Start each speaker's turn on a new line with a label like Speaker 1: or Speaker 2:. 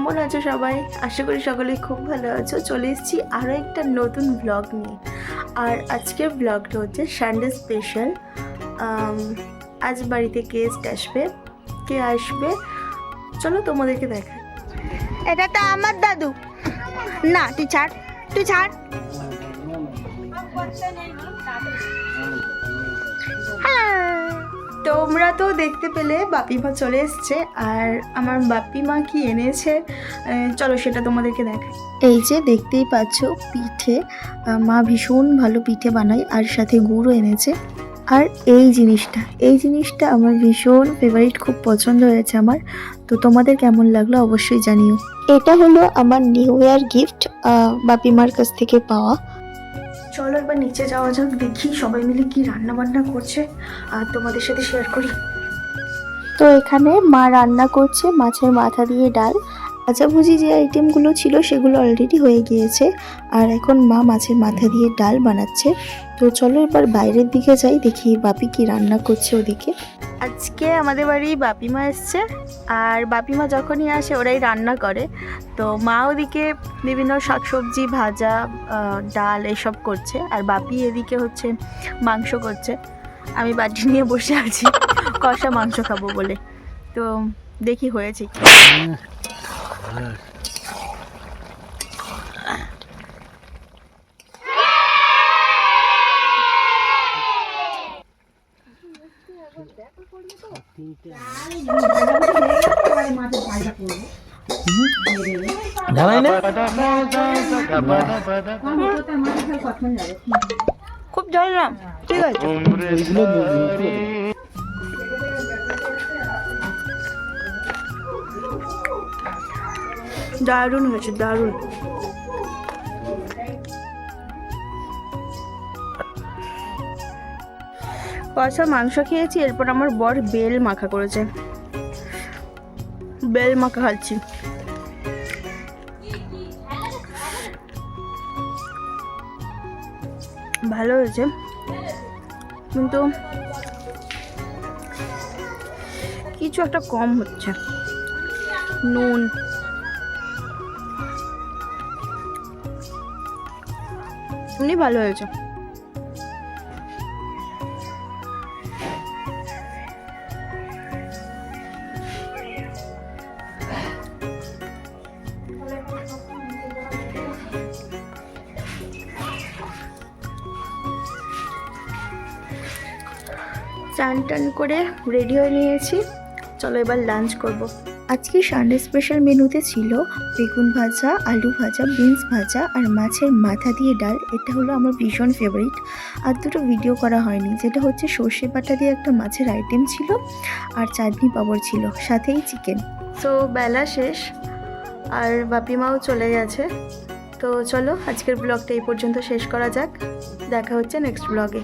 Speaker 1: কেমন আছো সবাই? আশা করি সকলেই খুব ভালো আছো। চলে এসেছি আরও একটা নতুন ব্লগ নিয়ে। আর আজকের ব্লগটা হচ্ছে সানডে স্পেশাল। আজ বাড়িতে গেস্ট আসবে। কে আসবে চলো তোমাদেরকে দেখাই।
Speaker 2: এটা তো আমার দাদু না, তুই ছাড়, তুই ছাড়।
Speaker 1: তোমরা তো দেখতে পেলে বাপিমা চলে এসছে। আর আমার বাপিমা কি এনেছে চলো সেটা তোমাদেরকে দেখাই। এই যে দেখতেই পাচ্ছ পিঠে, মা ভীষণ ভালো পিঠে বানায় আর সাথে গুড়ও এনেছে। আর এই জিনিসটা আমার ভীষণ ফেভারিট, খুব পছন্দ হয়েছে আমার। তো তোমাদের কেমন লাগলো অবশ্যই জানিও। এটা হলো আমার নিউ ইয়ার গিফট বাপিমার কাছ থেকে পাওয়া। চলো এবার নিচে যাওয়া যাক, দেখি সবাই মিলে কি রান্না বান্না করছে আর তোমাদের সাথে শেয়ার করি। তো এখানে মা রান্না করছে মাছের মাথা দিয়ে ডাল। ভাজাভুজি যে আইটেমগুলো ছিল সেগুলো অলরেডি হয়ে গিয়েছে, আর এখন মা মাছের মাথা দিয়ে ডাল বানাচ্ছে। তো চলো এবার বাইরের দিকে যাই, দেখি বাপি কি রান্না করছে ওদিকে। আজকে আমাদের বাড়ি বাপিমা এসছে, আর বাপিমা যখনই আসে ওরাই রান্না করে। তো মা ওদিকে বিভিন্ন শাকসবজি ভাজা, ডাল এসব করছে, আর বাপি এদিকে হচ্ছে মাংস করছে। আমি বাটি নিয়ে বসে আছি কষা মাংস খাবো বলে। তো দেখি হয়েছে কি। খুব জল না, ঠিক আছে। দারুণ হয়েছে, দারুণ। কষা মাংস খেয়েছি, এরপর আমার বর বেল মাখা করেছে, বেল মাখা খাচ্ছি। ভালো হয়েছে, কিন্তু কিছু একটা কম হচ্ছে, নুন। এমনি ভালো হয়েছে। চান টান করে রেডি হয়ে নিয়েছি, চলো এবার লাঞ্চ করব। আজকে সানডে স্পেশাল মেনুতে ছিল বেগুন ভাজা, আলু ভাজা, বিনস ভাজা আর মাছের মাথা দিয়ে ডাল। এটা হলো আমার ভীষণ ফেভারিট। আর দুটো ভিডিও করা হয়নি, যেটা হচ্ছে সর্ষে বাটা দিয়ে একটা মাছের আইটেম ছিল, আর চাটনি পাঁপড় ছিল, সাথেই চিকেন। সো বেলা শেষ আর বাপিমাও চলে গেছে। তো চলো আজকের ব্লগটা এই পর্যন্ত শেষ করা যাক, দেখা হচ্ছে নেক্সট ব্লগে।